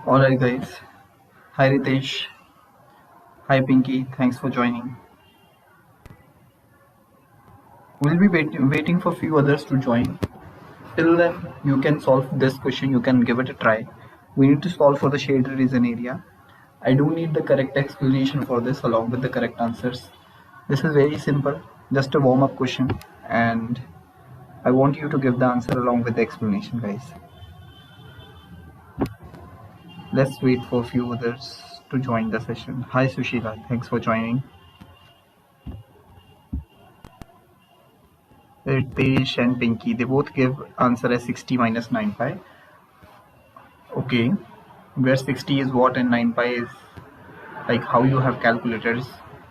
Alright guys, hi Ritesh, hi Pinky, thanks for joining. We'll be waiting for few others to join. Till then, you can solve this question, you can give it a try. We need to solve for the shaded region area. I do need the correct explanation for this along with the correct answers. This is very simple, just a warm up question, and I want you to give the answer along with the explanation guys. Let's wait for a few others to join the session. Hi Sushila, thanks for joining. Ritesh and Pinky, they both give answer as 60 minus 9 pi. Okay, where 60 is what and 9 pi is like how you have calculated.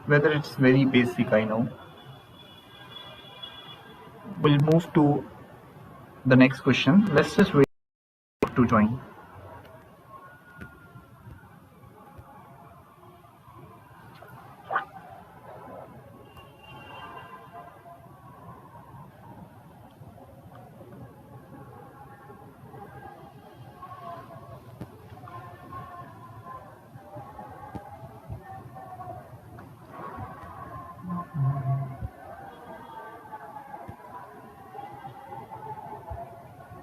Whether it's very basic, I know. We'll move to the next question. Let's just wait to join.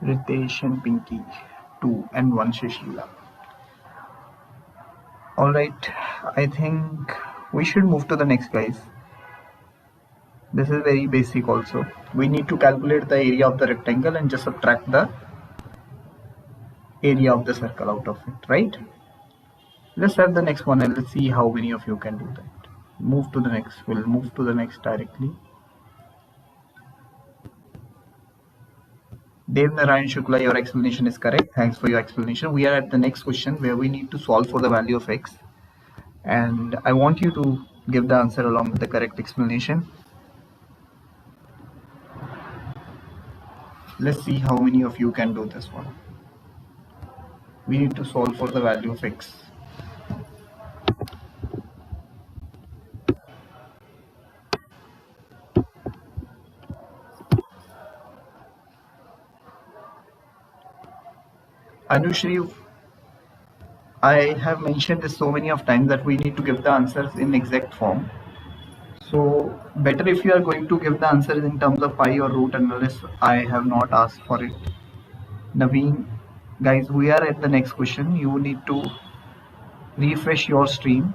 Ritesh and Pinky, 2 and 1 Shishila. Alright, I think we should move to the next guys. This is very basic also. We need to calculate the area of the rectangle and just subtract the area of the circle out of it, right? Let's have the next one and let's see how many of you can do that. Move to the next. We'll move to the next directly. Dev Narayan Shukla, your explanation is correct. Thanks for your explanation. We are at the next question where we need to solve for the value of x. And I want you to give the answer along with the correct explanation. Let's see how many of you can do this one. We need to solve for the value of x. Anushri, I have mentioned this so many of times that we need to give the answers in exact form. So better if you are going to give the answers in terms of pi or root unless I have not asked for it. Naveen, guys, we are at the next question. You need to refresh your stream.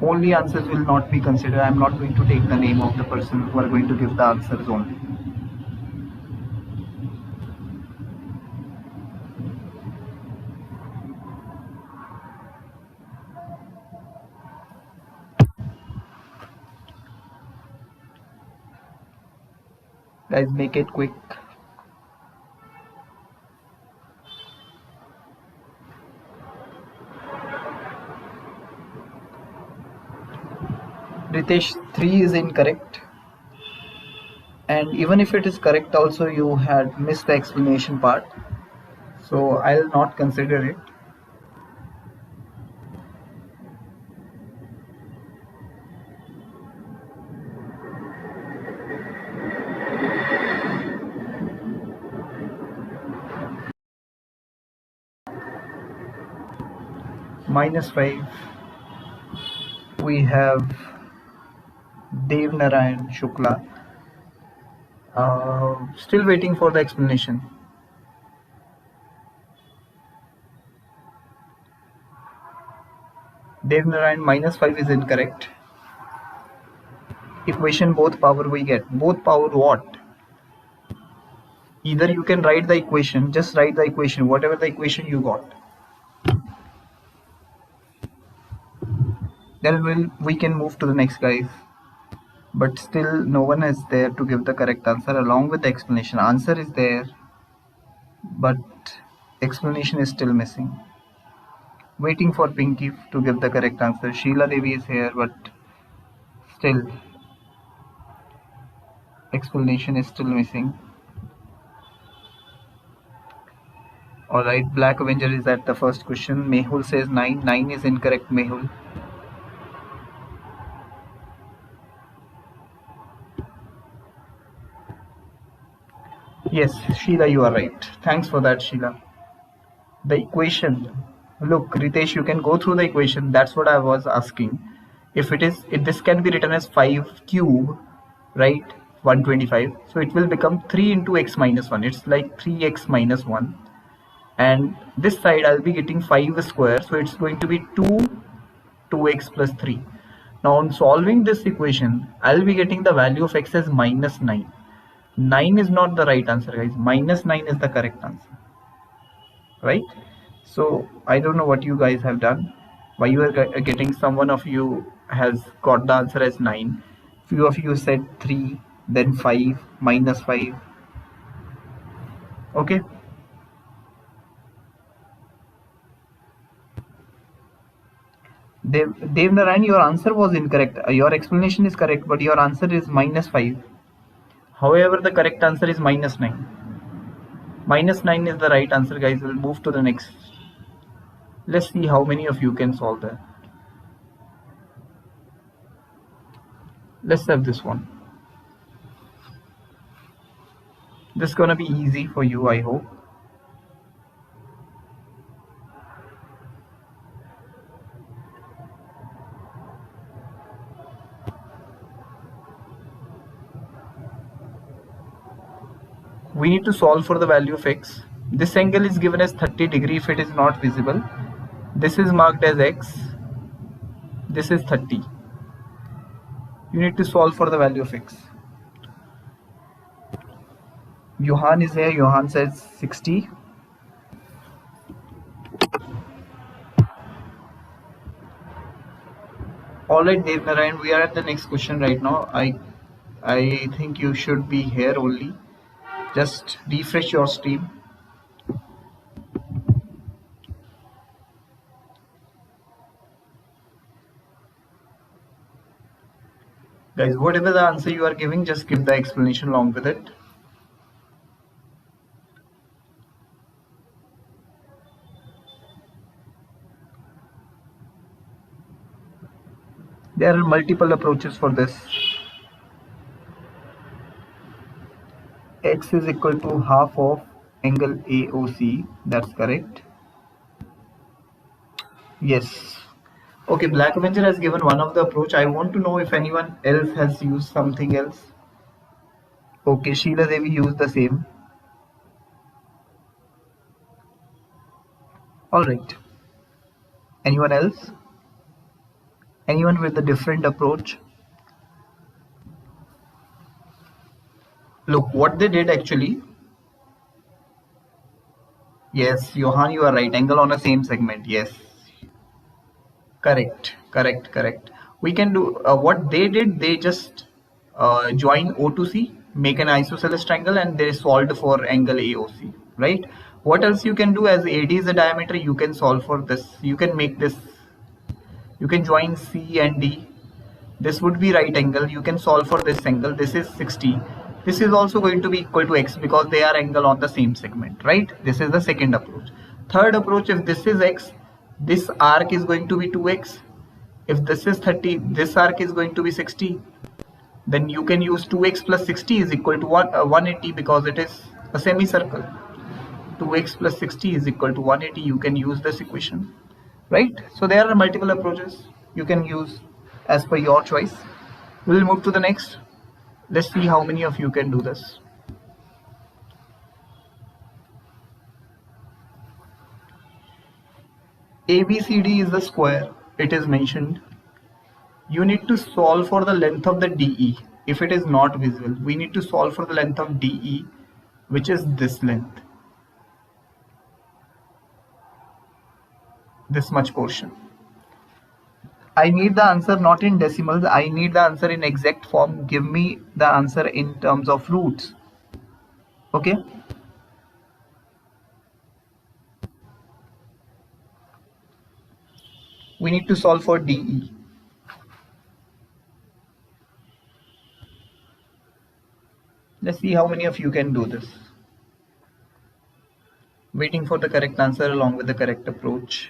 Only answers will not be considered. I'm not going to take the name of the person who are going to give the answers only. Guys, make it quick. Ritesh, 3 is incorrect. And even if it is correct also, you had missed the explanation part. So I'll not consider it. -5. We have Dev Narayan Shukla. Still waiting for the explanation. Dev Narayan, -5 is incorrect. Equation both power we get. Both power what? Either you can write the equation, just write the equation, whatever the equation you got. Then we can move to the next guys. But still no one is there to give the correct answer along with the explanation. Answer is there, but explanation is still missing. Waiting for Pinky to give the correct answer. Sheila Devi is here, but still explanation is still missing. Alright, Black Avenger is at the first question. Mehul says 9. 9 is incorrect, Mehul. Yes, Sheila, you are right. Thanks for that, Sheila. The equation, look, Ritesh, you can go through the equation. That's what I was asking. If it is, if this can be written as 5 cube, right, 125, so it will become 3 into x minus 1. It's like 3x minus 1, and this side I'll be getting 5 square, so it's going to be 2x plus 3. Now on solving this equation, I'll be getting the value of x as minus 9. 9 is not the right answer, guys. Minus 9 is the correct answer, right? So I don't know what you guys have done. Why you are getting, someone of you has got the answer as 9. Few of you said 3, then 5, minus 5. Okay. Dev Narayan, your answer was incorrect. Your explanation is correct, but your answer is minus 5. However, the correct answer is minus 9. Minus 9 is the right answer, guys. We'll move to the next. Let's see how many of you can solve that. Let's have this one. This is gonna be easy for you, I hope. We need to solve for the value of x. This angle is given as 30 degree if it is not visible. This is marked as x. This is 30. You need to solve for the value of x. Johan is here. Johan says 60. Alright, Dev Narayan, we are at the next question right now. I think you should be here only. Just refresh your stream. Guys, whatever the answer you are giving, just give the explanation along with it. There are multiple approaches for this. X is equal to half of angle AOC. That's correct. Yes. Okay, Black Avenger has given one of the approach. I want to know if anyone else has used something else. Okay, Sheila Devi used the same. Alright. Anyone else? Anyone with a different approach? Look, what they did actually. Yes, Johan, you are right. Angle on the same segment. Yes. Correct. We can do what they did. They just join O to C, make an isosceles triangle, and they solved for angle AOC. Right? What else you can do? As AD is the diameter, you can solve for this. You can make this. You can join C and D. This would be right angle. You can solve for this angle. This is 60. This is also going to be equal to x because they are angle on the same segment, right? This is the second approach. Third approach, if this is x, this arc is going to be 2x. If this is 30, this arc is going to be 60. Then you can use 2x plus 60 is equal to 180 because it is a semicircle. 2x plus 60 is equal to 180. You can use this equation, right? So there are multiple approaches you can use as per your choice. We'll move to the next. Let's see how many of you can do this. ABCD is the square. It is mentioned. You need to solve for the length of the DE. If it is not visible, we need to solve for the length of DE, which is this length. This much portion. I need the answer not in decimals. I need the answer in exact form. Give me the answer in terms of roots. Okay. We need to solve for DE. Let's see how many of you can do this. Waiting for the correct answer along with the correct approach.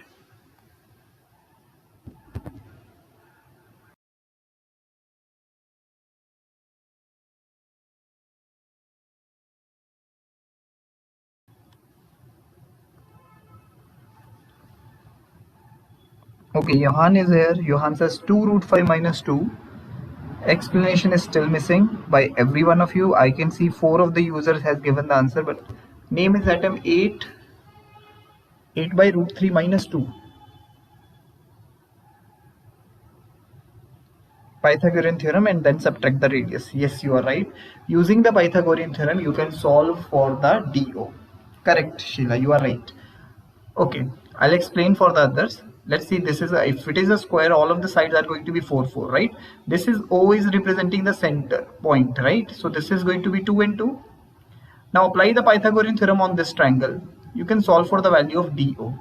Okay, Johan is here. Johan says 2 root 5 minus 2. Explanation is still missing by every one of you. I can see 4 of the users has given the answer, but name is atom 8 by root 3 minus 2. Pythagorean theorem and then subtract the radius. Yes, you are right. Using the Pythagorean theorem, you can solve for the DO. Correct, Sheila, you are right. Okay, I'll explain for the others. Let's see, this is if it is a square, all of the sides are going to be 4, 4, right? This is O is representing the center point, right? So this is going to be 2 and 2. Now apply the Pythagorean theorem on this triangle. You can solve for the value of DO,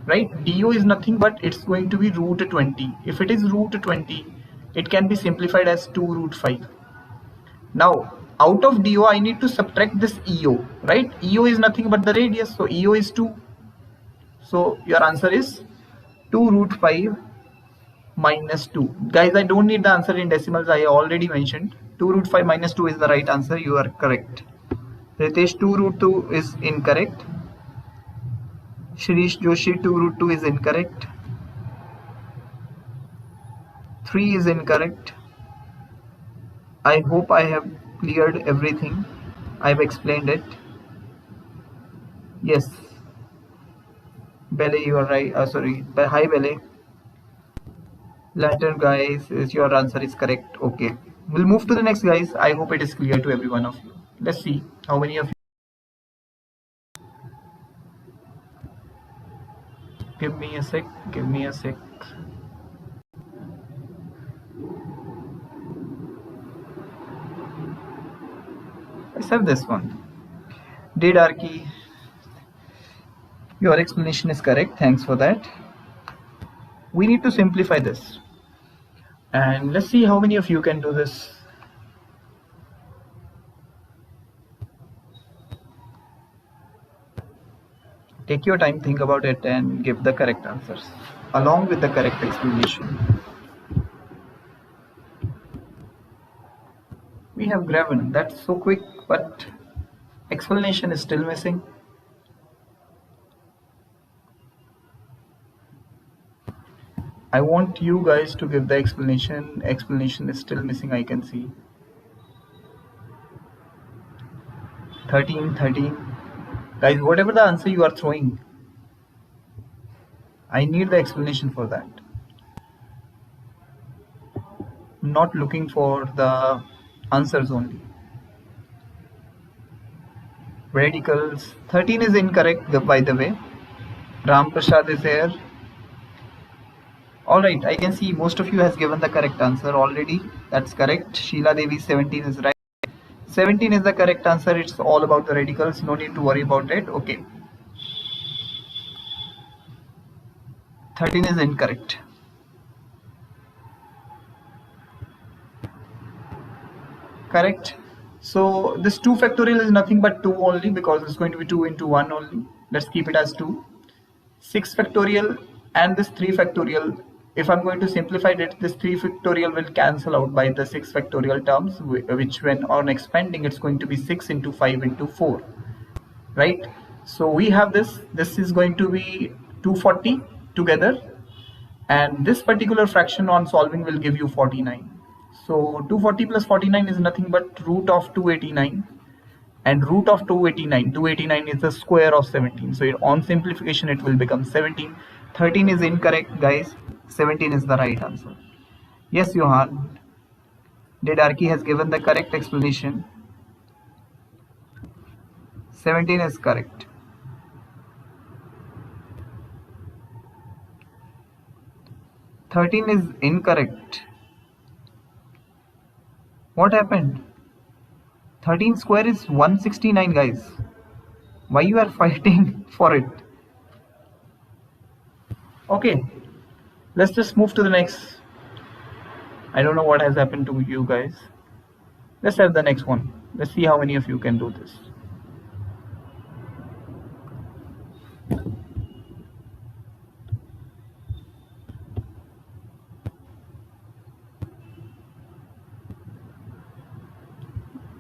right? DO is nothing but it's going to be root 20. If it is root 20, it can be simplified as 2 root 5. Now out of DO, I need to subtract this EO, right? EO is nothing but the radius, so EO is 2. So your answer is 2 root 5 minus 2. Guys, I don't need the answer in decimals. I already mentioned 2 root 5 minus 2 is the right answer. You are correct. Ritesh, 2 root 2 is incorrect. Shirish Joshi, 2 root 2 is incorrect. 3 is incorrect. I hope I have cleared everything. I have explained it. Yes. Bele, you are right. Sorry. Hi, Bele. Later, guys, is your answer is correct. Okay. We'll move to the next, guys. I hope it is clear to every one of you. Let's see how many of you. Give me a sec. Give me a sec. Let's have this one. Did Arki? Your explanation is correct. Thanks for that. We need to simplify this. And let's see how many of you can do this. Take your time, think about it, and give the correct answers along with the correct explanation. We have graven. That's so quick, but explanation is still missing. I want you guys to give the explanation. Explanation is still missing, I can see. 13, 13. Guys, whatever the answer you are throwing, I need the explanation for that. I'm not looking for the answers only. Radicals. 13 is incorrect, by the way. Ram Prasad is here. Alright, I can see most of you has given the correct answer already. That's correct. Sheila Devi, 17 is right. 17 is the correct answer. It's all about the radicals. No need to worry about it. Okay. 13 is incorrect. Correct. So this 2 factorial is nothing but 2 only, because it's going to be 2 into 1 only. Let's keep it as 2. 6 factorial and this 3 factorial. If I'm going to simplify it, this 3 factorial will cancel out by the 6 factorial terms, which when on expanding, it's going to be 6 into 5 into 4, right? So we have this is going to be 240 together, and this particular fraction on solving will give you 49. So 240 plus 49 is nothing but root of 289, and root of 289 is the square of 17. So on simplification, it will become 17. 13 is incorrect, guys. 17 is the right answer. Yes, Johan. Dedarki has given the correct explanation. 17 is correct. 13 is incorrect. What happened? 13 square is 169, guys. Why you are fighting for it? Okay, let's just move to the next. I don't know what has happened to you guys. Let's have the next one. Let's see how many of you can do this.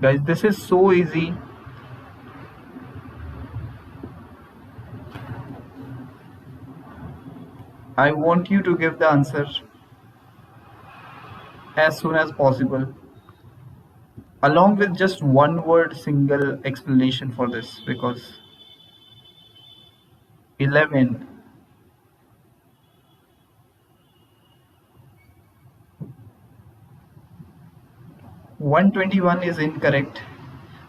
Guys, this is so easy. I want you to give the answer as soon as possible, along with just one word single explanation for this, because 11. 121 is incorrect.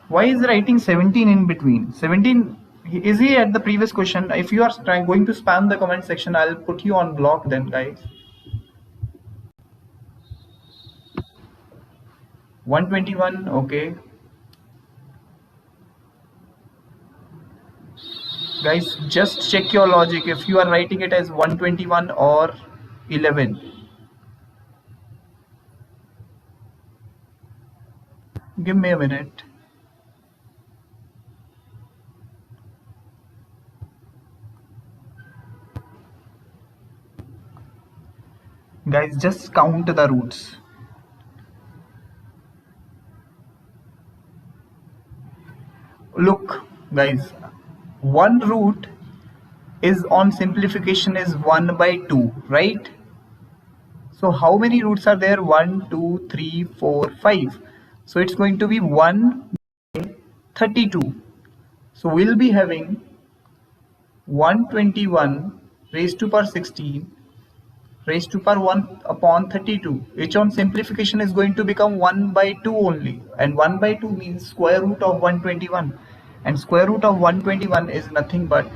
Why is writing 17 in between? 17, is he at the previous question? If you are going to spam the comment section, I'll put you on block then, guys. 121, okay. Guys, just check your logic if you are writing it as 121 or 11. Give me a minute. Guys, just count the roots. Look, guys, one root is on simplification is 1 by 2, right? So how many roots are there? 1, 2, 3, 4, 5. So it's going to be 1 by 32. So we'll be having 121 raised to power 16 raised to power 1 upon 32, which on simplification is going to become 1 by 2 only, and 1 by 2 means square root of 121, and square root of 121 is nothing but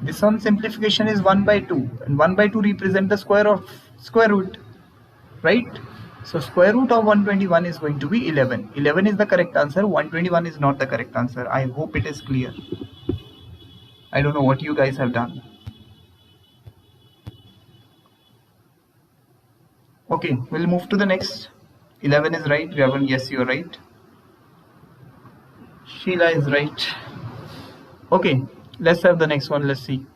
this on simplification is 1 by 2, and 1 by 2 represent the square of square root, right? So square root of 121 is going to be 11. 11 is the correct answer, 121 is not the correct answer. I hope it is clear. I don't know what you guys have done. Okay, we'll move to the next. 11 is right. Ravan, yes, you're right. Sheila is right. Okay, let's have the next one. Let's see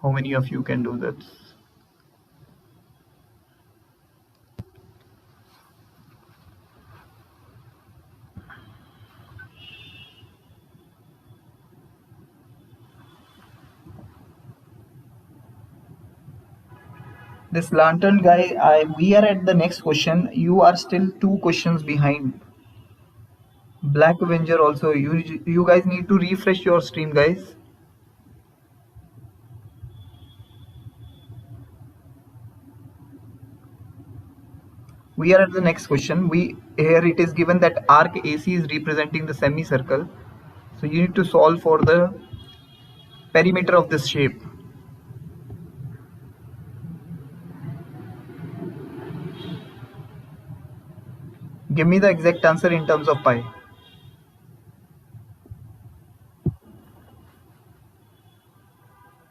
how many of you can do this. This lantern guy, we are at the next question. You are still 2 questions behind. Black Avenger also. You guys need to refresh your stream, guys. We are at the next question. Here it is given that arc AC is representing the semicircle. So you need to solve for the perimeter of this shape. Give me the exact answer in terms of pi.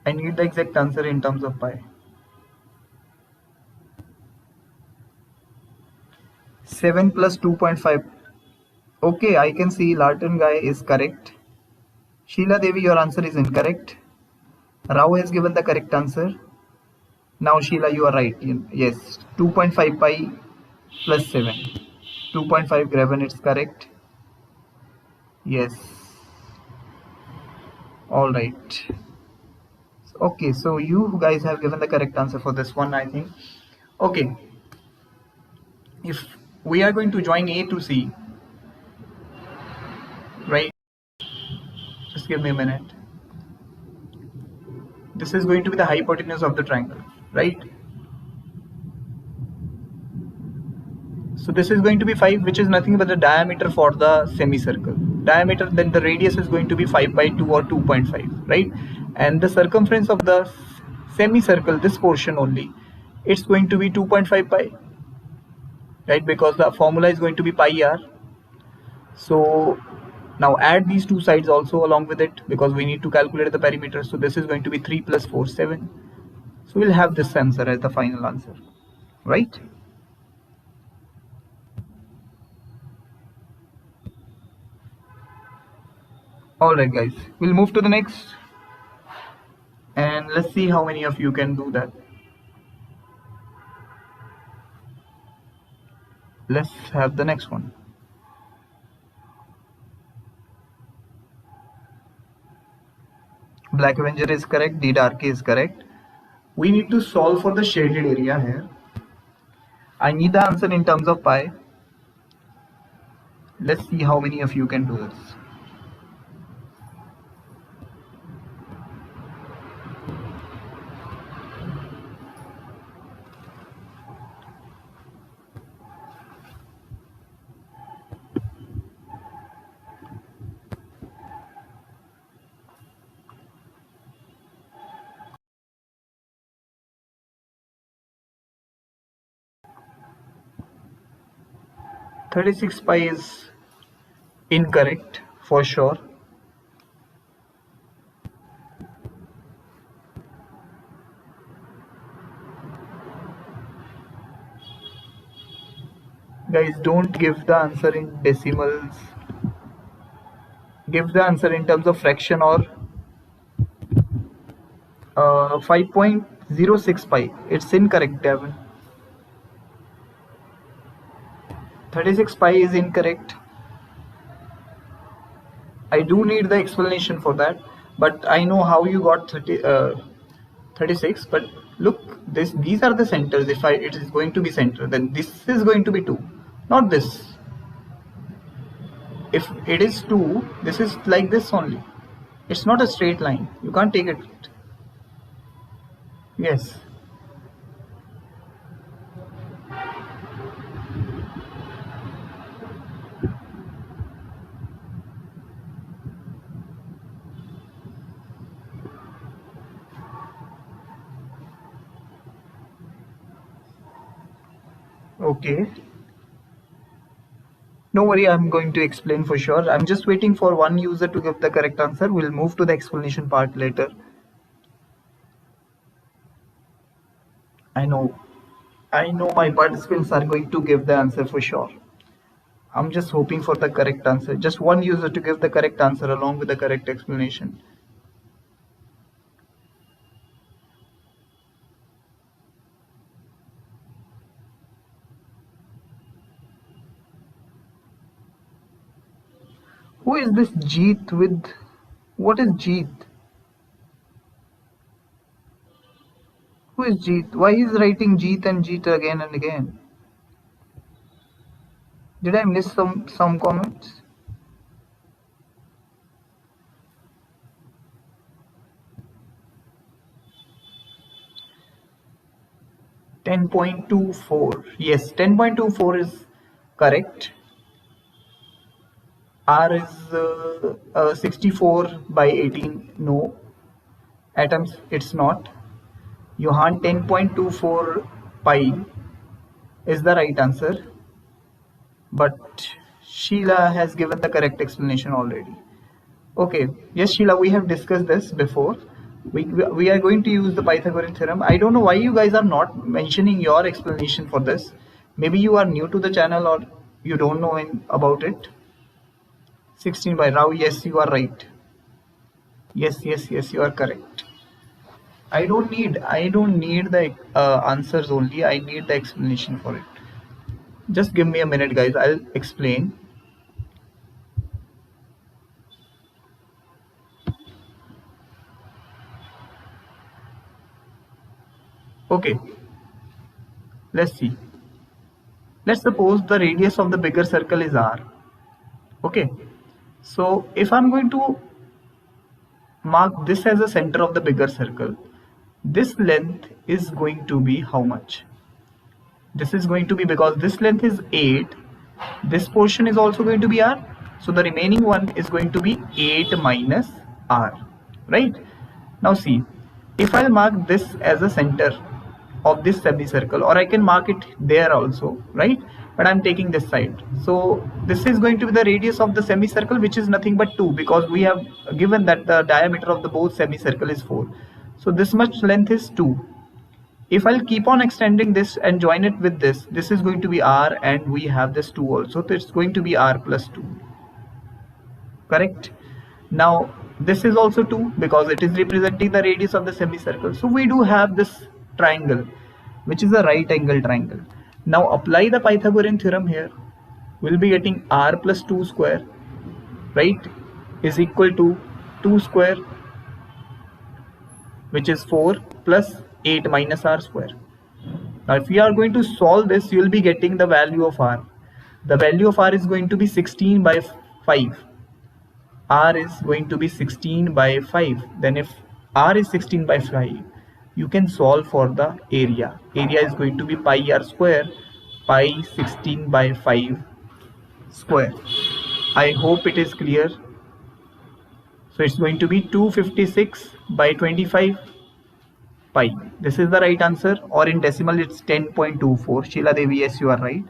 I need the exact answer in terms of pi. 7 plus 2.5. Okay, I can see Larton guy is correct. Sheila Devi, your answer is incorrect. Rao has given the correct answer. Now Sheila, you are right. Yes, 2.5 pi plus 7. 2.5 graven, it's correct. Yes. All right. Okay, so you guys have given the correct answer for this one, I think. Okay. If we are going to join A to C, right? Just give me a minute. This is going to be the hypotenuse of the triangle, right? So this is going to be 5, which is nothing but the diameter for the semicircle. Diameter, then the radius is going to be 5 by 2 or 2.5, right? And the circumference of the semicircle, this portion only, it's going to be 2.5 pi, right? Because the formula is going to be pi r. So now add these two sides also along with it, because we need to calculate the perimeter. So this is going to be 3 plus 4, 7. So we'll have this answer as the final answer, right? Alright guys, we'll move to the next, and let's see how many of you can do that. Let's have the next one. Black Avenger is correct, D Dark is correct. We need to solve for the shaded area here. I need the answer in terms of pi. Let's see how many of you can do this. 36 pi is incorrect for sure. Guys, don't give the answer in decimals. Give the answer in terms of fraction or 5.06 pi. It's incorrect, Devin. 36 pi is incorrect. I do need the explanation for that, but I know how you got 36. But look, these are the centers. If it is going to be center, then this is going to be 2, not this. If it is 2, this is like this only. It's not a straight line. You can't take it. Yes. Okay. No worry, I'm going to explain for sure. I'm just waiting for one user to give the correct answer. We'll move to the explanation part later. I know my participants are going to give the answer for sure. I'm just hoping for the correct answer. Just one user to give the correct answer along with the correct explanation. Who is this Jeet with? What is Jeet? Who is Jeet? Why is writing Jeet and Jeet again and again? Did I miss some comments? $10.24. Yes, 10.24 is correct. R is 64 by 18. No. Atoms, it's not. Johan, 10.24 pi is the right answer. But Sheila has given the correct explanation already. Okay. Yes, Sheila, we have discussed this before. We are going to use the Pythagorean theorem. I don't know why you guys are not mentioning your explanation for this. Maybe you are new to the channel or you don't know about it. 16 by Rao. Yes, you are right. Yes, you are correct. I don't need the answers only. I need the explanation for it. Just give me a minute, guys. I'll explain. Okay. Let's see. Let's suppose the radius of the bigger circle is r. Okay. So if I'm going to mark this as a center of the bigger circle, this length is going to be how much? This is going to be, because this length is 8, this portion is also going to be r. So the remaining one is going to be 8 minus r, right? Now see, if I'll mark this as a center of this semicircle, or I can mark it there also, right? But I'm taking this side. So this is going to be the radius of the semicircle, which is nothing but 2, because we have given that the diameter of the both semicircle is 4. So this much length is 2. If I'll keep on extending this and join it with this is going to be r, and we have this 2 also, so it's going to be r plus 2. Correct? Now this is also 2 because it is representing the radius of the semicircle. So we do have this triangle, which is a right angle triangle. Now apply the Pythagorean theorem here. We'll be getting r plus 2 square, right, is equal to 2 square, which is 4, plus 8 minus r square. Now if we are going to solve this, you will be getting the value of r. The value of r is going to be 16 by 5. R is going to be 16 by 5. Then if r is 16 by 5, you can solve for the area. Area is going to be pi r square, pi 16 by 5 square. I hope it is clear. So it's going to be 256 by 25 pi. This is the right answer, or in decimal it's 10.24. Sheila Devi, yes, you are right.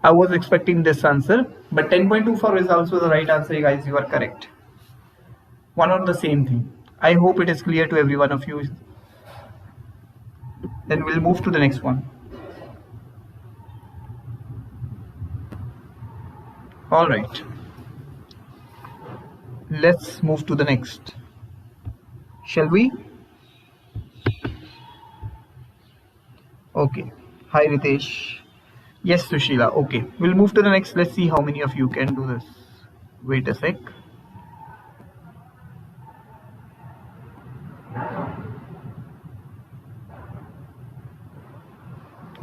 I was expecting this answer, but 10.24 is also the right answer, guys. You are correct. One or the same thing. I hope it is clear to every one of you. Then we'll move to the next one. All right. Let's move to the next. Shall we? Okay. Hi, Ritesh. Yes, Sushila. Okay. We'll move to the next. Let's see how many of you can do this. Wait a sec.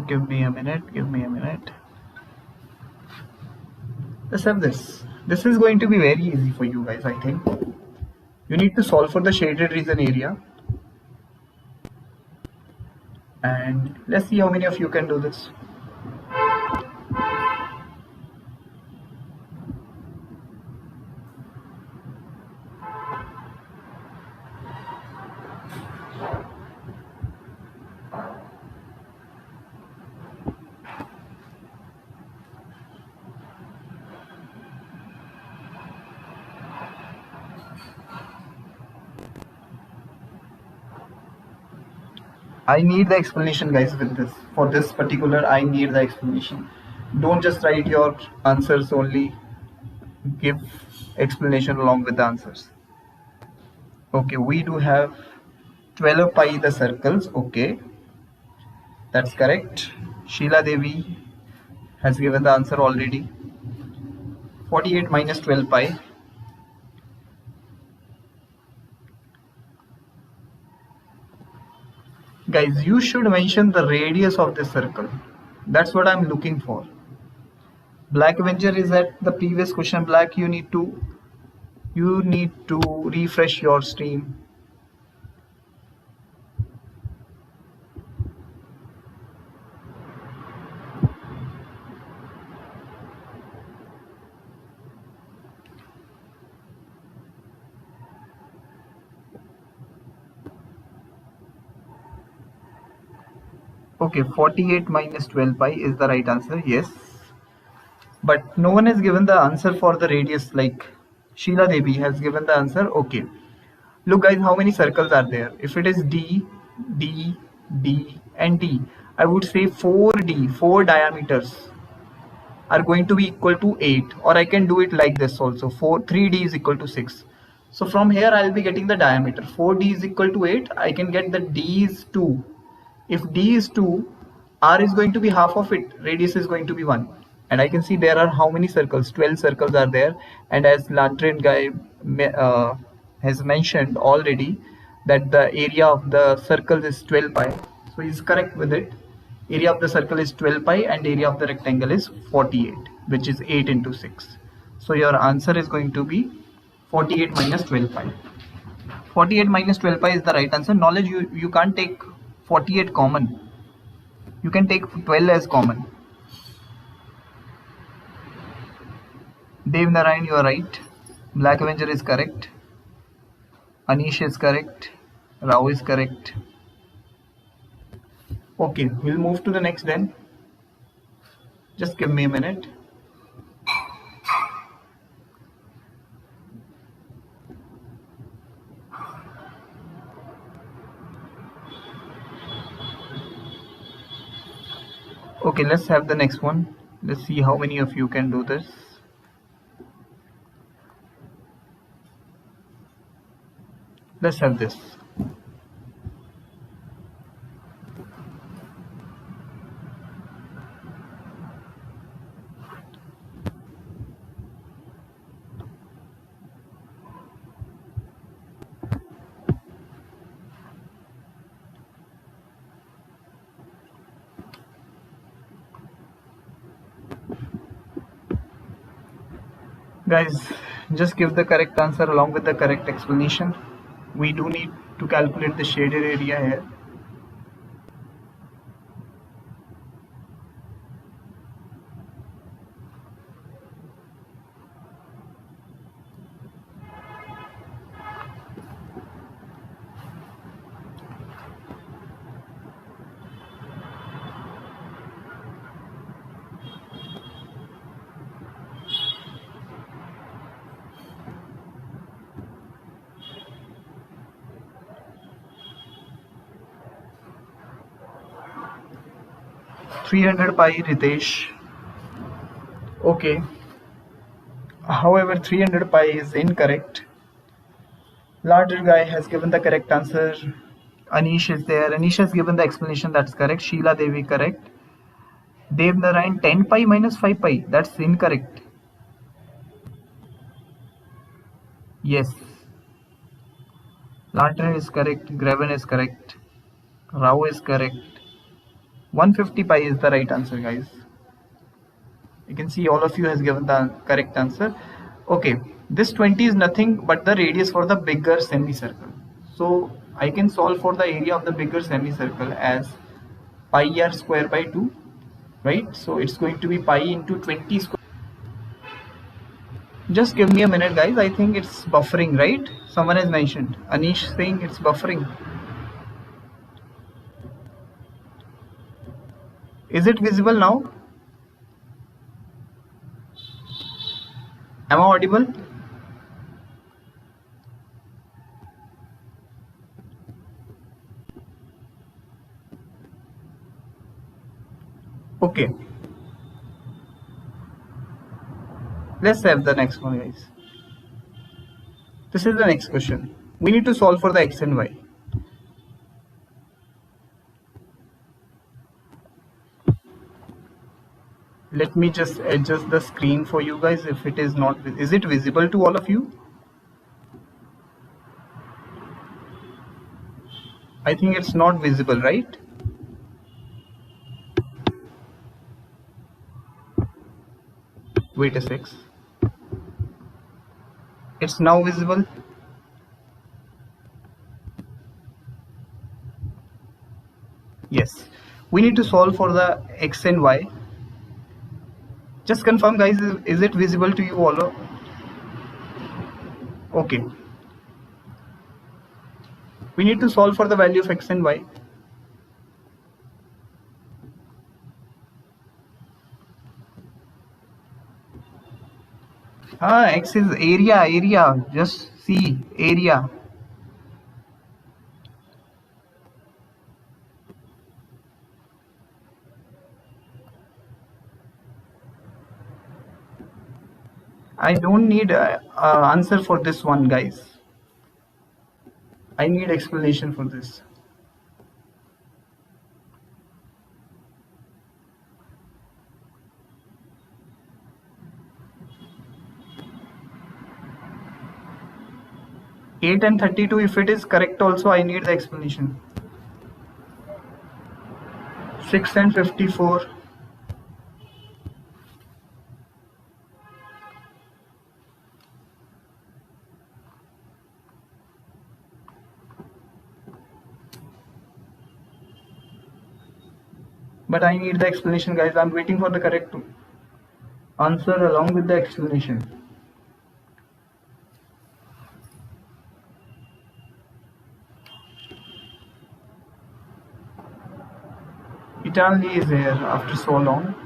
Give me a minute. Give me a minute. Let's have this. This is going to be very easy for you guys, I think. You need to solve for the shaded region area. And let's see how many of you can do this. I need the explanation, guys, with this. For this particular, I need the explanation. Don't just write your answers only. Give explanation along with the answers. Okay, we do have 12 pi the circles. Okay, that's correct. Sheila Devi has given the answer already. 48 minus 12 pi. Guys, you should mention the radius of this circle. That's what I'm looking for. Black Avenger is at the previous question. Black, you need to refresh your stream. Okay, 48 minus 12 pi is the right answer. Yes. But no one has given the answer for the radius. Like Sheila Devi has given the answer. Okay. Look, guys, how many circles are there? If it is D, D, D, and D, I would say 4D, 4 diameters are going to be equal to 8, or I can do it like this also. 3D is equal to 6. So from here I'll be getting the diameter. 4D is equal to 8. I can get the D is 2. If D is 2, R is going to be half of it. Radius is going to be 1. And I can see there are how many circles? 12 circles are there. And as Lantern guy has mentioned already, that the area of the circle is 12 pi. So he's correct with it. Area of the circle is 12 pi and area of the rectangle is 48, which is 8 into 6. So your answer is going to be 48 minus 12 pi. 48 minus 12 pi is the right answer. Knowledge, you can't take 48 common. You can take 12 as common. Dev Narayan, you are right. Black Avenger is correct. Anish is correct. Rao is correct. Okay, we'll move to the next then. Just give me a minute. Okay, let's have the next one. Let's see how many of you can do this. Let's have this. Guys, just give the correct answer along with the correct explanation. We do need to calculate the shaded area here. $300 pi, Ritesh. Okay. However, 300 pi is incorrect. Larger guy has given the correct answer. Anish is there. Anish has given the explanation, that's correct. Sheila Devi, correct. Dev Narayan, 10 pi minus 5 pi. That's incorrect. Yes. Larter is correct. Graven is correct. Rao is correct. 150 pi is the right answer, guys. You can see all of you has given the correct answer. Okay, this 20 is nothing but the radius for the bigger semicircle. So I can solve for the area of the bigger semicircle as pi r square by 2, right? So it's going to be pi into 20 square. Just give me a minute, guys. I think it's buffering, right? Someone has mentioned. Anish saying it's buffering. Is it visible now? Am I audible? Okay. Let's have the next one, guys. This is the next question. We need to solve for the x and y. Let me just adjust the screen for you guys. If it is not, is it visible to all of you? I think it's not visible, right? Wait a sec. It's now visible. Yes. We need to solve for the x and y. Just confirm, guys, is it visible to you all? Okay. We need to solve for the value of x and y. X is area. Just see area. I don't need answer for this one, guys. I need explanation for this. Eight and 32, if it is correct also, I need the explanation. 6 and 54. But I need the explanation, guys. I'm waiting for the correct answer along with the explanation. Italy is here after so long.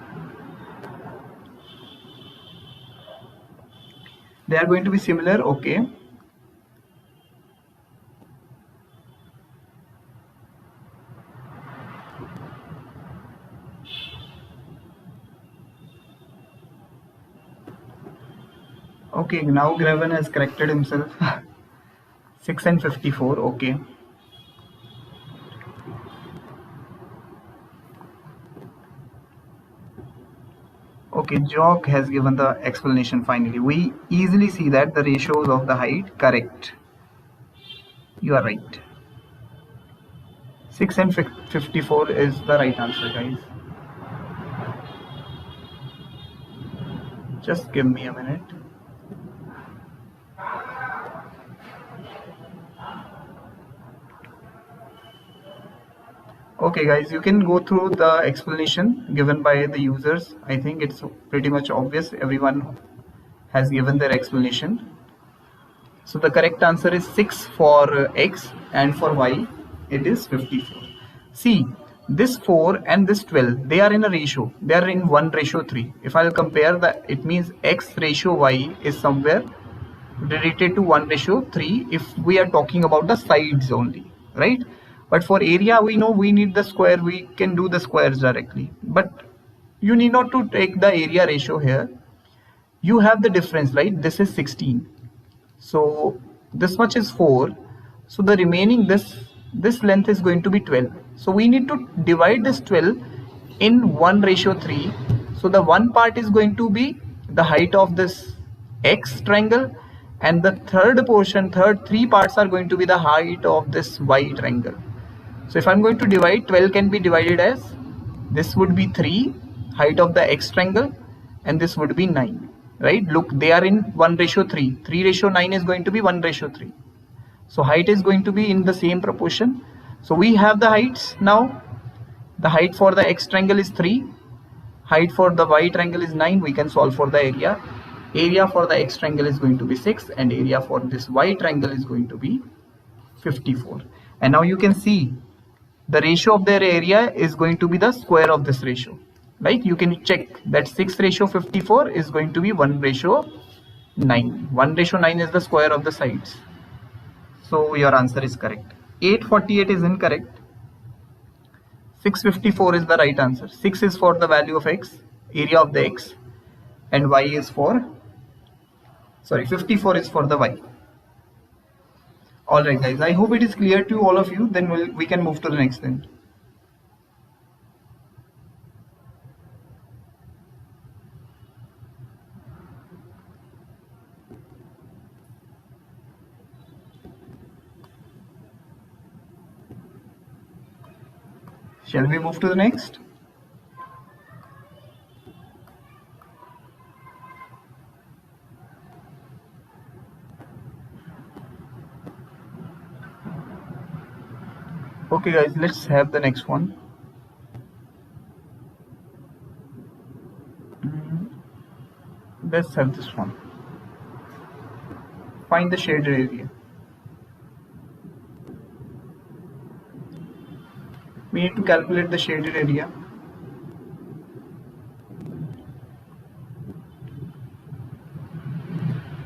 They are going to be similar, okay. Okay, now Graven has corrected himself. 6 and 54, okay. Okay, Jock has given the explanation finally. We easily see that the ratios of the height correct. You are right. 6 and 54 is the right answer, guys. Just give me a minute. Okay guys, you can go through the explanation given by the users. I think it's pretty much obvious. Everyone has given their explanation. So the correct answer is 6 for x, and for y it is 54. See, this 4 and this 12, they are in a ratio. They are in 1:3. If I'll compare that, it means x ratio y is somewhere related to 1:3 if we are talking about the sides only, right? But for area, we know we need the square. We can do the squares directly. But you need not to take the area ratio here. You have the difference, right? This is 16. So this much is 4. So the remaining this length is going to be 12. So we need to divide this 12 in 1:3. So the one part is going to be the height of this x triangle, and the third portion, three parts are going to be the height of this y triangle. So if I'm going to divide, 12 can be divided as, this would be 3 height of the x triangle, and this would be 9, right? Look, they are in 1:3. 3:9 is going to be 1:3. So height is going to be in the same proportion. So we have the heights now. The height for the x triangle is 3. Height for the y triangle is 9. We can solve for the area. Area for the x triangle is going to be 6, and area for this y triangle is going to be 54. And now you can see the ratio of their area is going to be the square of this ratio. Like you can check that 6:54 is going to be 1:9. 1:9 is the square of the sides. So your answer is correct. 848 is incorrect. 654 is the right answer. 6 is for the value of x, area of the x, and y is for, sorry, 54 is for the y. Alright guys, I hope it is clear to all of you. Then we can move to the next thing. Shall we move to the next? Okay guys, let's have the next one. Let's have this one. Find the shaded area. We need to calculate the shaded area.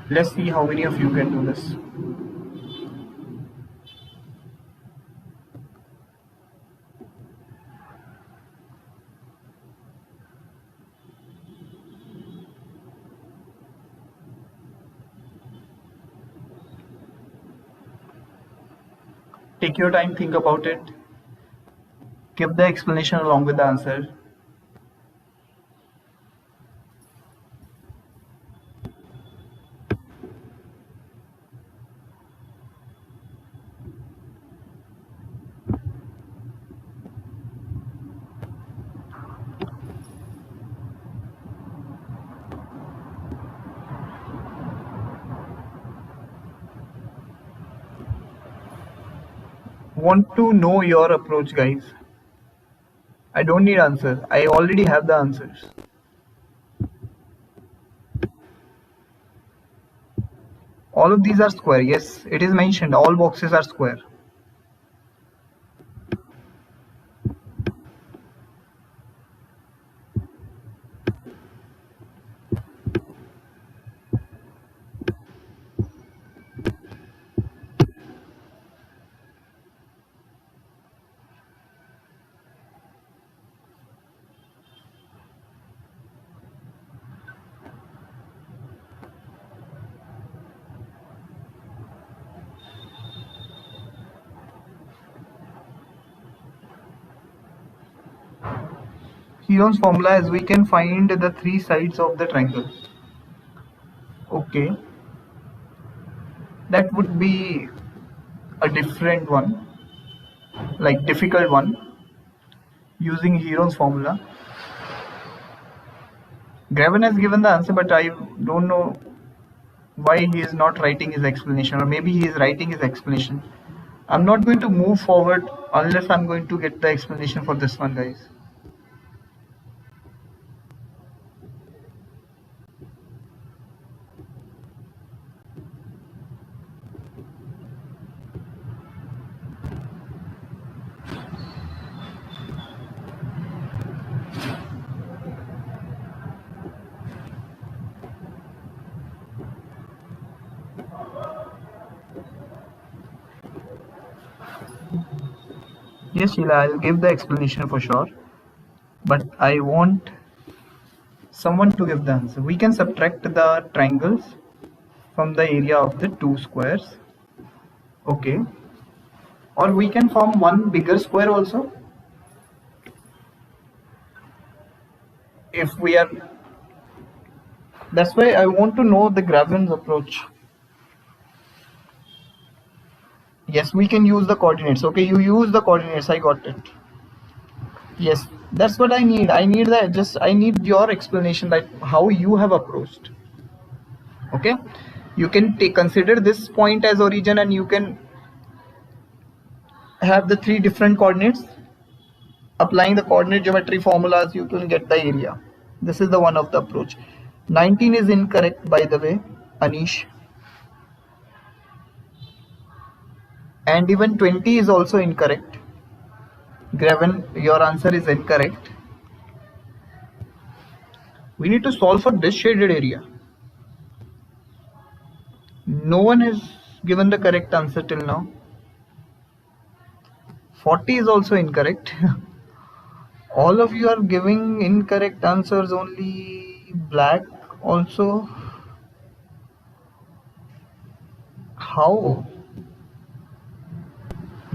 Let's see how many of you can do this. Take your time, think about it. Give the explanation along with the answer. Want to know your approach, guys. I don't need answers. I already have the answers. All of these are square. Yes, it is mentioned. All boxes are square. Heron's formula, as we can find the three sides of the triangle. Okay, that would be a different one, like difficult one, using Heron's formula. Graven has given the answer, but I don't know why he is not writing his explanation, or maybe he is writing his explanation. I'm not going to move forward unless I'm going to get the explanation for this one, guys. Yes, Sheila, I'll give the explanation for sure, but I want someone to give the answer. We can subtract the triangles from the area of the two squares. Okay. Or we can form one bigger square also. If we are, that's why I want to know the Graven's approach. Yes, we can use the coordinates. Okay, you use the coordinates. I got it. Yes, that's what I need. I need that. I need your explanation that how you have approached. Okay, you can consider this point as origin, and you can have the three different coordinates. Applying the coordinate geometry formulas, you can get the area. This is the one of the approach. 19 is incorrect, by the way, Anish. And even 20 is also incorrect. Graven, your answer is incorrect. We need to solve for this shaded area. No one has given the correct answer till now. 40 is also incorrect. All of you are giving incorrect answers, only black also. How?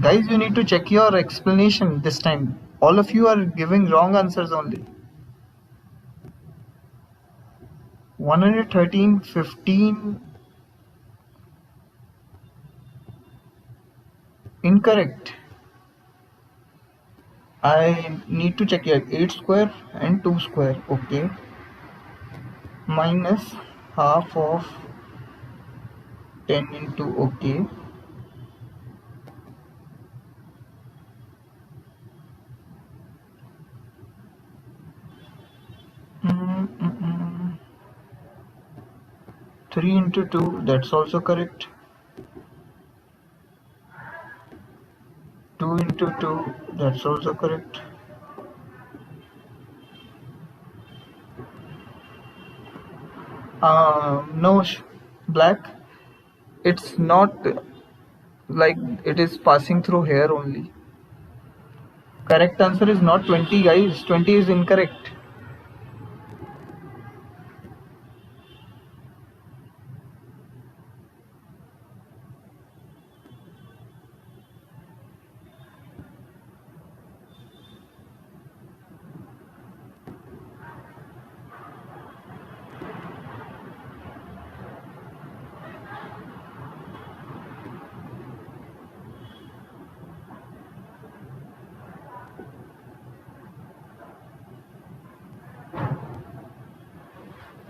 Guys, you need to check your explanation this time. All of you are giving wrong answers only. 113, 15. Incorrect. I need to check here. 8 square and 2 square. Okay. Minus half of 10 into. Okay. Mm, mm, mm. 3 into 2. That's also correct. 2 into 2. That's also correct. No, black. It's not like it is passing through here only. Correct answer is not 20, guys. 20 is incorrect.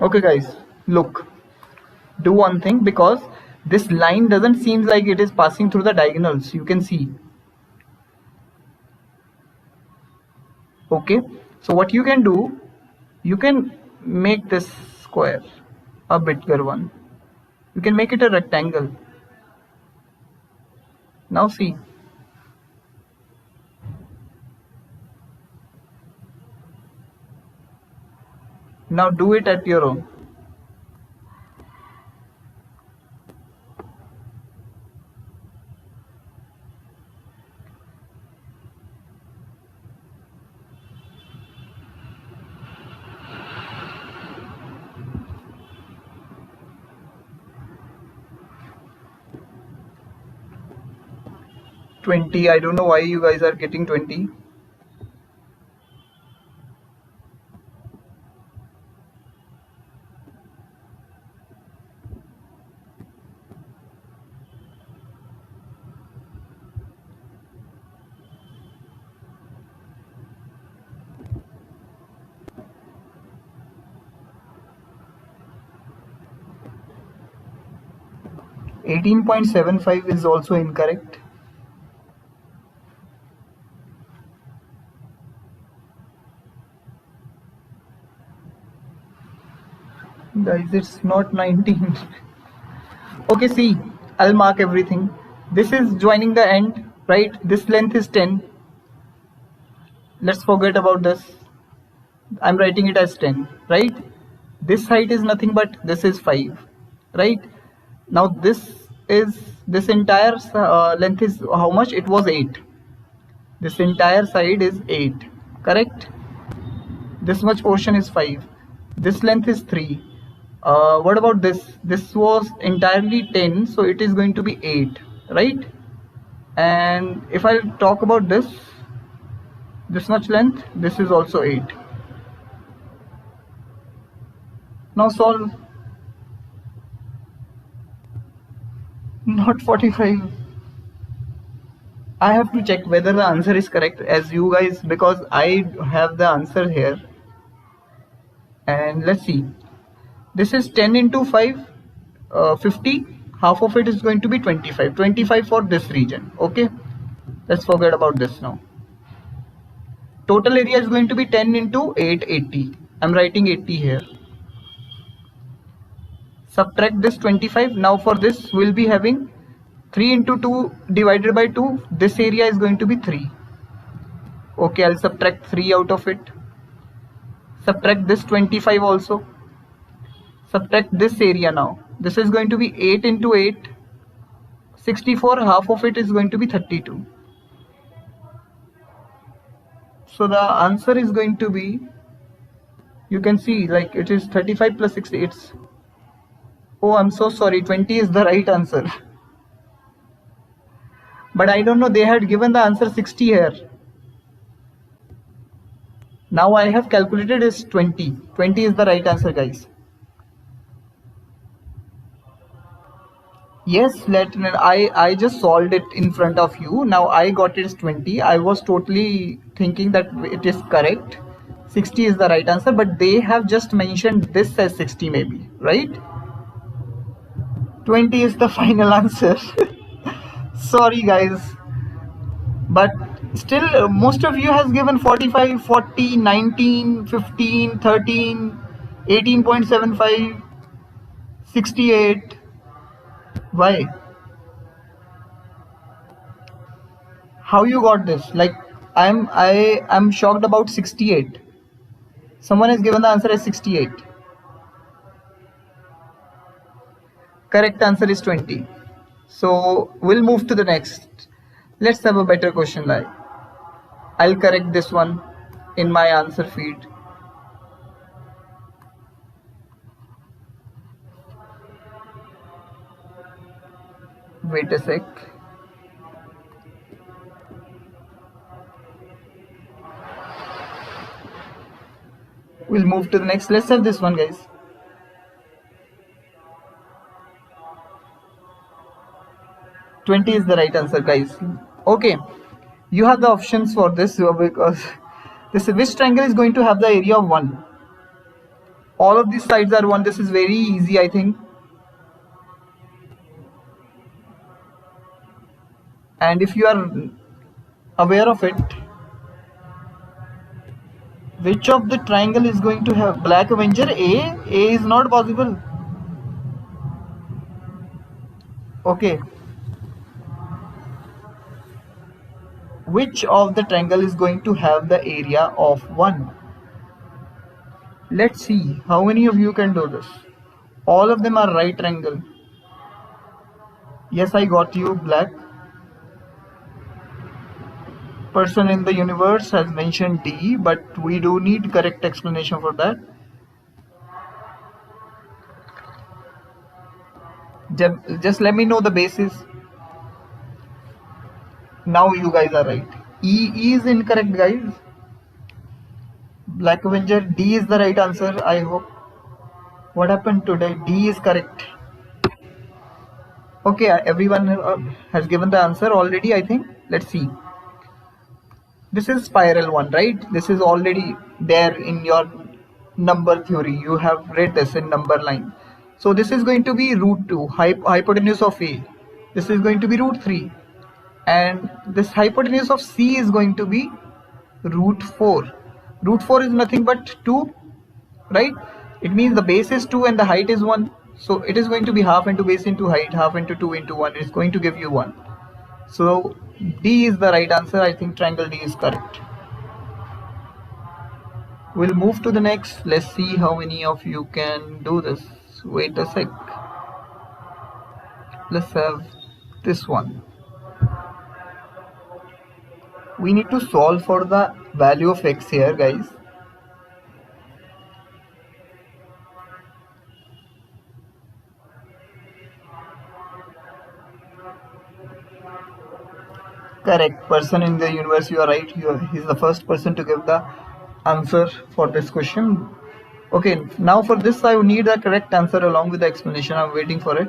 Okay, guys, look. Do one thing, because this line doesn't seem like it is passing through the diagonals. You can see. Okay, so what you can do, you can make this square a bigger one. You can make it a rectangle. Now see. Now do it at your own. $20. I don't know why you guys are getting 20. 18.75 is also incorrect. Guys, it's not 19. Okay, see, I'll mark everything. This is joining the end, right? This length is 10. Let's forget about this. I'm writing it as 10, right? This height is nothing but this is 5, right? Now this entire length is how much? It was 8. This entire side is 8, correct? This much portion is 5. This length is 3. What about this? This was entirely 10, so it is going to be 8, right? And if I talk about this much length, this is also 8. Now solve. Not 45. I have to check whether the answer is correct as you guys, because I have the answer here. And let's see. This is 10 into 5, 50. Half of it is going to be 25. 25 for this region. Okay. Let's forget about this now. Total area is going to be 10 into 8, 80. I'm writing 80 here. Subtract this 25. Now for this we'll be having 3 into 2 divided by 2. This area is going to be 3. Okay, I'll subtract 3 out of it. Subtract this 25 also. Subtract this area now. This is going to be 8 into 8. 64. Half of it is going to be 32. So the answer is going to be, you can see, like, it is 35 plus 60. It's, oh, I'm so sorry, 20 is the right answer. But I don't know, they had given the answer 60 here. Now I have calculated is 20. 20 is the right answer, guys. Yes, I just solved it in front of you. Now I got it as 20. I was totally thinking that it is correct. 60 is the right answer, but they have just mentioned this as 60 maybe, right? 20 is the final answer. Sorry guys. But still most of you has given 45, 40, 19, 15, 13, 18.75, 68. Why? How you got this? Like, I'm shocked about 68. Someone has given the answer as 68. Correct answer is 20. So we'll move to the next. Let's have a better question. Like, I'll correct this one in my answer feed. Wait a sec. We'll move to the next. Let's have this one, guys. $20 is the right answer, guys. Okay, you have the options for this because this, which triangle is going to have the area of 1? All of these sides are 1. This is very easy, I think. And if you are aware of it, which of the triangle is going to have Black Avenger? A is not possible. Okay. Which of the triangle is going to have the area of 1? Let's see how many of you can do this. All of them are right triangle. Yes, I got you, Black. Person in the universe has mentioned D, but we do need correct explanation for that. Just let me know the basis. Now you guys are right. E is incorrect, guys. Black Avenger, D is the right answer, I hope. What happened today? D is correct. Okay, everyone has given the answer already, I think. Let's see. This is spiral one, right? This is already there in your number theory. You have read this in number line. So this is going to be root 2, hypotenuse of A. This is going to be root 3. And this hypotenuse of C is going to be root 4. Root 4 is nothing but 2, right? It means the base is 2 and the height is 1. So it is going to be half into base into height, half into 2 into 1. It's going to give you 1. So D is the right answer. I think triangle D is correct. We'll move to the next. Let's see how many of you can do this. Wait a sec. Let's have this one. We need to solve for the value of x here, guys. Correct. Person in the universe, you are right. He's the first person to give the answer for this question. Okay, now for this I need the correct answer along with the explanation. I'm waiting for it.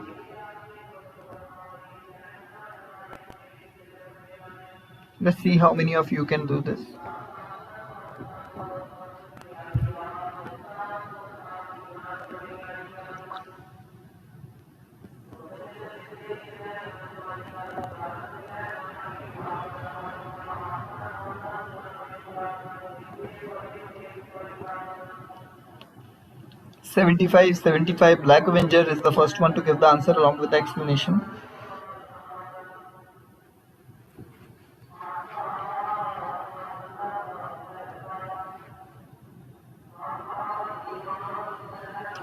Let's see how many of you can do this. $75. Black Avenger is the first one to give the answer along with the explanation.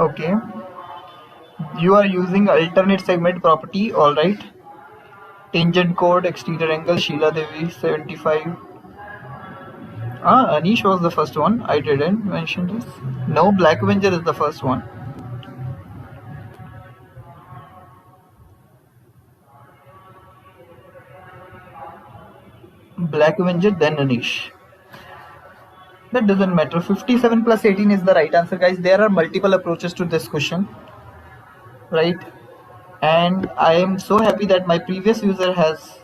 Okay, you are using alternate segment property, all right. Tangent chord, exterior angle, Sheila Devi, 75. Anish was the first one. I didn't mention this. No, Black Avenger is the first one. Black Avenger, then Anish. That doesn't matter. 57 plus 18 is the right answer, guys. There are multiple approaches to this question, right? And I am so happy that my previous user has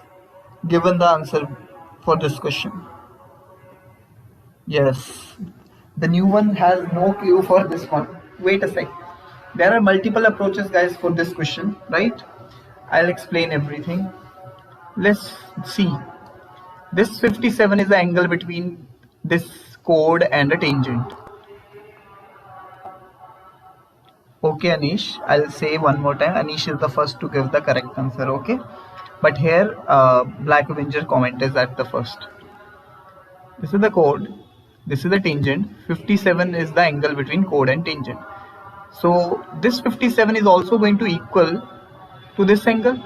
given the answer for this question. Yes, the new one has no clue for this one. Wait a sec. There are multiple approaches, guys, for this question, right? I'll explain everything. Let's see. This 57 is the angle between this chord and a tangent. Okay, Anish, I'll say one more time. Anish is the first to give the correct answer, okay? But here, Black Avenger comment is at the first. This is the chord. This is the tangent. 57 is the angle between chord and tangent. So this 57 is also going to equal to this angle,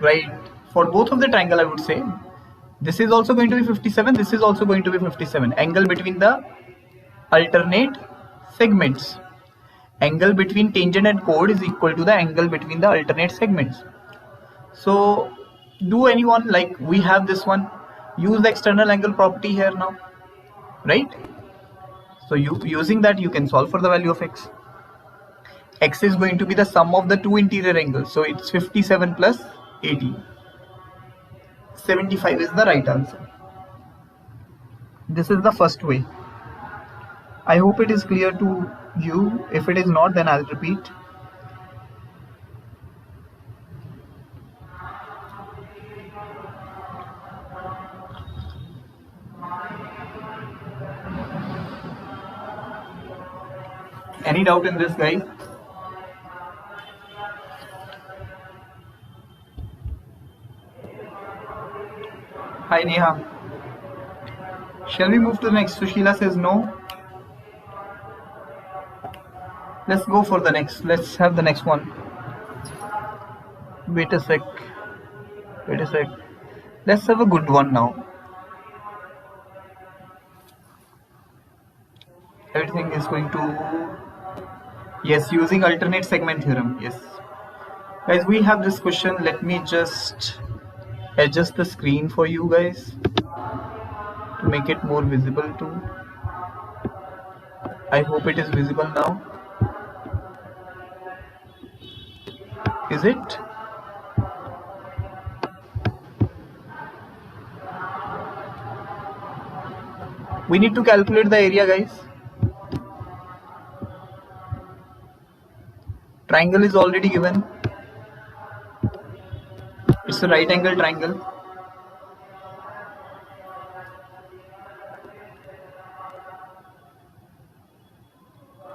right? For both of the triangle, I would say. This is also going to be 57. This is also going to be 57. Angle between the alternate segments. Angle between tangent and chord is equal to the angle between the alternate segments. So do anyone, like we have this one, use the external angle property here now, right? So using that you can solve for the value of x. X is going to be the sum of the two interior angles. So it's 57 plus 80. 75 is the right answer. This is the first way. I hope it is clear to you. If it is not, then I'll repeat. Any doubt in this, guys? Hi Neha. Shall we move to the next? Sushila says no. Let's go for the next. Let's have the next one. Wait a sec. Wait a sec. Let's have a good one now. Everything is going to... Yes, using alternate segment theorem. Yes. Guys, we have this question. Let me just adjust the screen for you guys to make it more visible too. I hope it is visible now. Is it? We need to calculate the area, guys. Triangle is already given. It's a right angle triangle.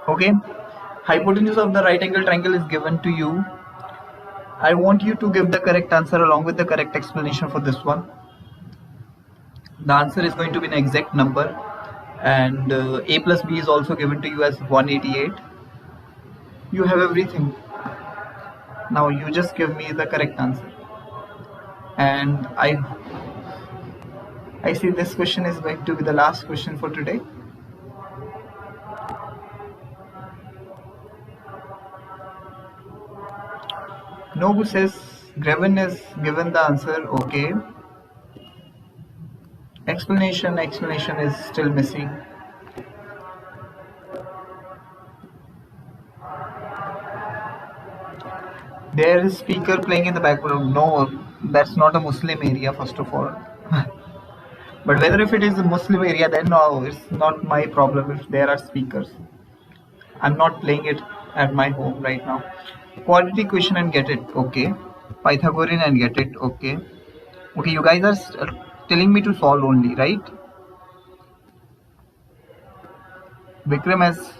Okay. Hypotenuse of the right angle triangle is given to you. I want you to give the correct answer along with the correct explanation for this one. The answer is going to be an exact number, and a plus b is also given to you as 188. You have everything. Now you just give me the correct answer. And I see this question is going to be the last question for today. Nobu says Greven is given the answer. Okay. Explanation is still missing. There is speaker playing in the background. No, that's not a Muslim area, first of all. But whether if it is a Muslim area, then no, it's not my problem if there are speakers. I'm not playing it at my home right now. Quadratic question and get it. Okay. Pythagorean and get it. Okay. Okay, you guys are telling me to solve only, right? Vikram has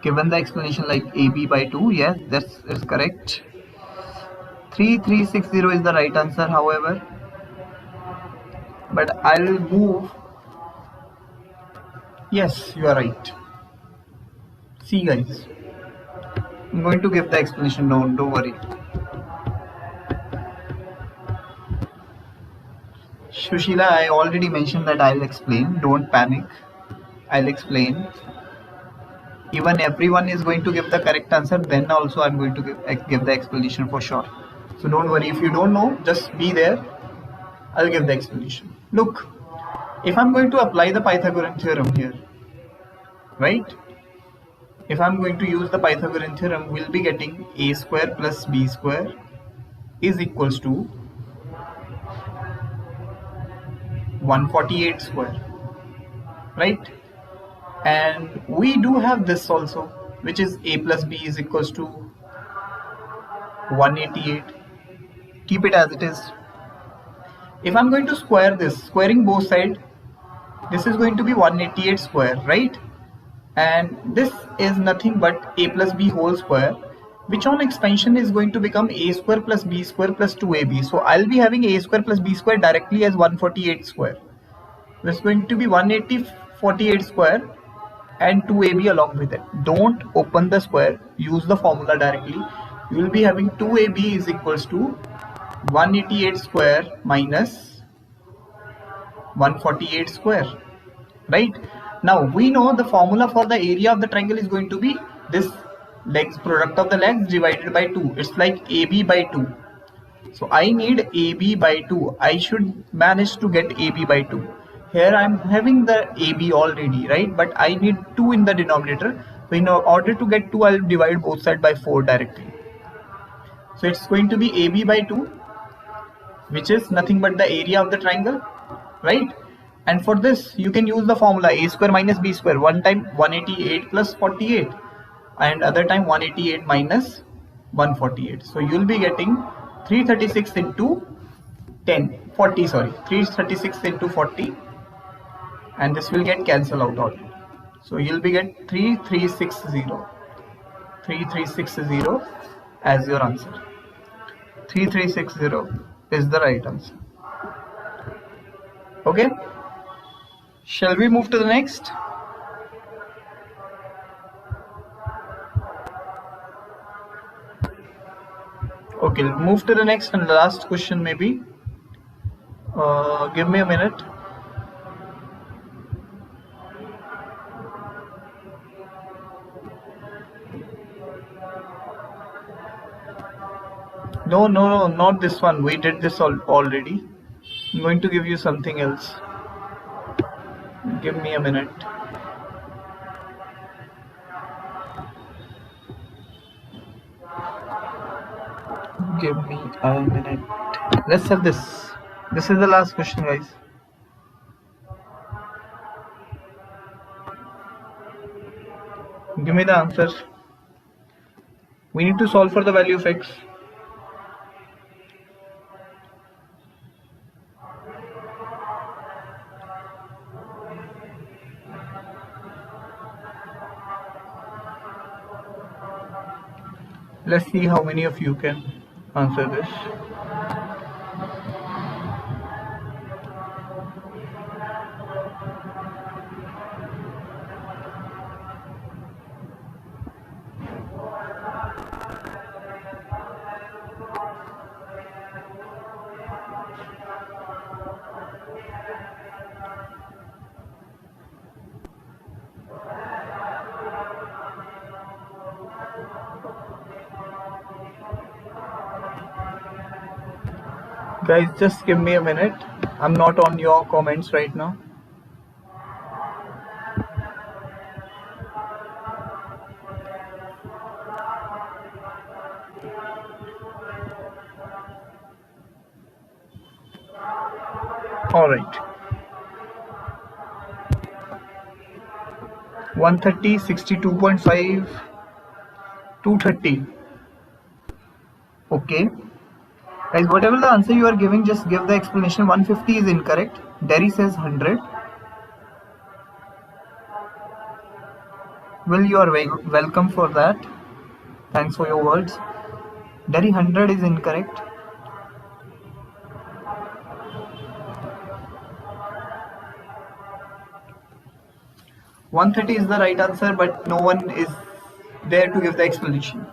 given the explanation like AB by 2. Yes, that's correct. 3360 is the right answer, however. But I'll move. Yes, you are right. See, guys. I'm going to give the explanation. Don't worry. Shushila, I already mentioned that I'll explain. Don't panic. I'll explain. Even everyone is going to give the correct answer, then also I'm going to give the explanation for sure. So don't worry. If you don't know, just be there. I'll give the explanation. Look, if I'm going to apply the Pythagorean theorem here, right? If I'm going to use the Pythagorean theorem, we'll be getting a square plus b square is equals to 148 square, right? And we do have this also, which is a plus b is equals to 188. Keep it as it is. If I'm going to square this, squaring both sides, this is going to be 188 square, right? And this is nothing but a plus b whole square, which on expansion is going to become a square plus b square plus 2ab. So I'll be having a square plus b square directly as 148 square. This is going to be 148 square and 2ab along with it. Don't open the square, use the formula directly. You will be having 2ab is equals to 188 square minus 148 square, right? Now we know the formula for the area of the triangle is going to be this legs, product of the legs divided by 2. It's like AB by 2. So I need AB by 2. I should manage to get AB by 2. Here I'm having the AB already, right? But I need 2 in the denominator. So in order to get 2, I'll divide both sides by 4 directly. So it's going to be AB by 2, which is nothing but the area of the triangle, right? And for this, you can use the formula a square minus b square. One time 188 plus 48 and other time 188 minus 148. So you'll be getting 336 into 336 into 40, and this will get cancelled out already. So you'll be get 3360 as your answer. 3360 is the right answer. Okay. Shall we move to the next? Okay, move to the next and the last question maybe. Give me a minute. No, not this one. We did this already. I'm going to give you something else. Give me a minute. Give me a minute. Let's have this. This is the last question, guys. Give me the answer. We need to solve for the value of x. Let's see how many of you can answer this. Guys, just give me a minute. I'm not on your comments right now. All right. 130, 62.5, 230. Okay. Guys, whatever the answer you are giving, just give the explanation. 150 is incorrect. Derry says 100. Well, you are welcome for that. Thanks for your words. Derry 100 is incorrect. $130 is the right answer, but no one is there to give the explanation.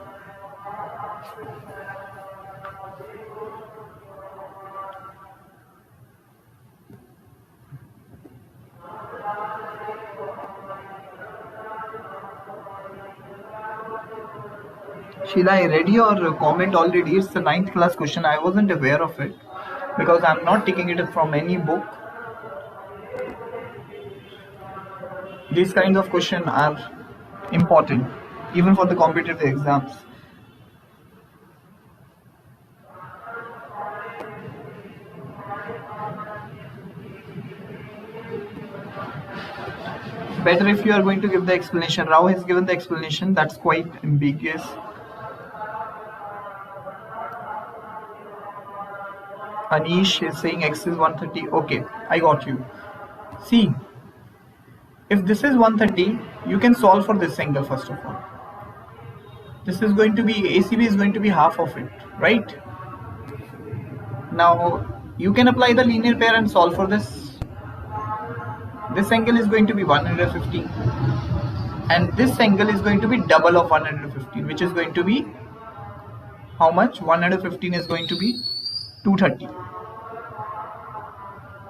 Sheila, I read your comment already. It's the 9th class question. I wasn't aware of it because I'm not taking it from any book. These kinds of questions are important even for the competitive exams. Better if you are going to give the explanation. Rao has given the explanation. That's quite ambiguous. Anish is saying x is 130. Okay, I got you. See, if this is 130, you can solve for this angle first of all. This is going to be, ACB is going to be half of it, right? Now, you can apply the linear pair and solve for this. This angle is going to be 115. And this angle is going to be double of 115, which is going to be how much? 115 is going to be 230.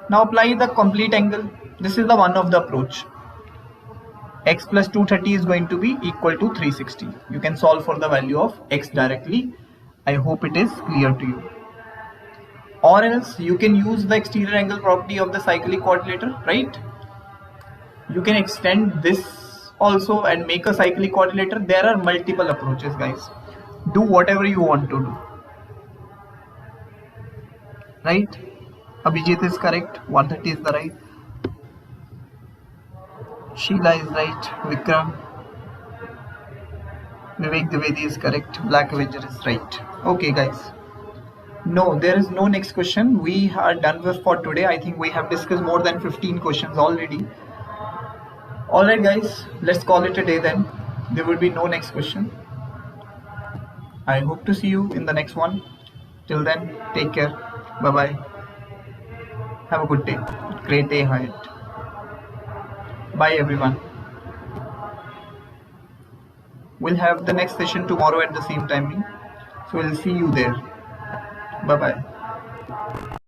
Now apply the complete angle. This is the one of the approach. X plus 230 is going to be equal to 360. You can solve for the value of x directly. I hope it is clear to you. Or else you can use the exterior angle property of the cyclic quadrilateral, right? You can extend this also and make a cyclic quadrilateral. There are multiple approaches, guys. Do whatever you want to do. Right? Abhijit is correct. 130 is the right. Sheila is right. Vikram. Vivek Dwivedi is correct. Black Avenger is right. Okay, guys. No, there is no next question. We are done with for today. I think we have discussed more than 15 questions already. Alright, guys. Let's call it a day then. There will be no next question. I hope to see you in the next one. Till then, take care. Bye-bye. Have a good day. Great day ahead. Bye everyone. We'll have the next session tomorrow at the same timing. So we'll see you there. Bye bye.